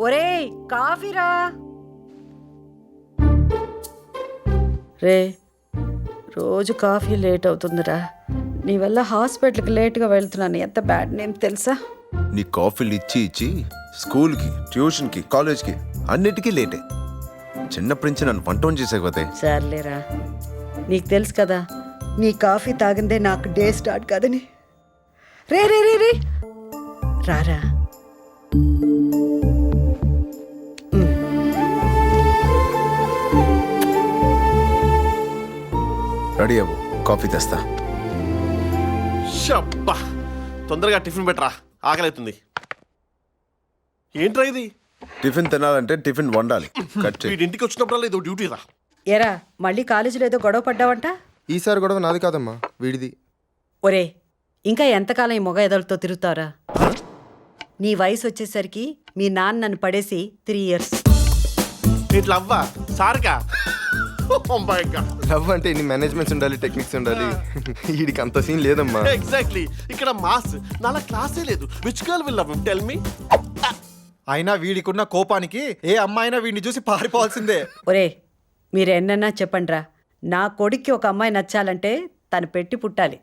ఒరేయ్ కాఫీరా. రే రోజు coffee late అవుతుందిరా. నీ వల్ల హాస్పిటల్కి లేట్గా వెళ్తున్నాను. ఎంత బ్యాడ్ నేమ్ తెలుసా? నీ కాఫీలు ఇచ్చి ఇచ్చి స్కూల్కి, ట్యూషన్కి, కాలేజ్కి అన్నిటికీ లేటే. చిన్నప్పటి నుంచి నన్ను వంట చేసేకపోతే. సర్లేరా, నీకు తెలుసు కదా నీ కాఫీ తాగిందే నాకు డే స్టార్ట్ కాదని. రే రే రే రే రారా. రెడీ అవ్వు, కాఫీ తెస్తా. షబ్బా, తొందరగా టిఫిన్ పెట్టరా, ఆకలి అవుతుంది. ఏంట్రా ఇది? టిఫిన్ తినాలంటే టిఫిన్ వండాలి. కట్ చేయి. వీడి ఇంటికి వచ్చినప్పుడల్లా ఇదో డ్యూటీ రా. ఎరా మళ్ళీ కాలేజీలో ఏదో గొడవ పడ్డావంట? ఈసారి గొడవ నాది కాదమ్మా, వీడిది. ఒరే ఇంకా ఎంతకాలం ఈ మొగ ఎదలతో తిరుగుతారా? నీ వయసు వచ్చేసరికి మీ నాన్న నన్ను పడేసి 3 years. ఇట్లా అవ్వా సార్కా? లవ్ అంటే ఇన్ని మేనేజ్మెంట్స్ ఉండాలి, టెక్నిక్స్ ఉండాలి. వీడికి అంత సీన్ లేదమ్మా. ఎగ్జాక్ట్లీ, ఇక్కడ మాస్ నాలా క్లాసే లేదు. Which girl will love him, tell me. అయినా వీడికున్న కోపానికి ఏ అమ్మాయినా వీడిని చూసి పారిపోవాల్సిందే. ఒరే మీరు ఎన్నన్నా చెప్పండిరా, నా కొడుక్కి ఒక అమ్మాయి నచ్చాలంటే తను పెట్టి పుట్టాలి.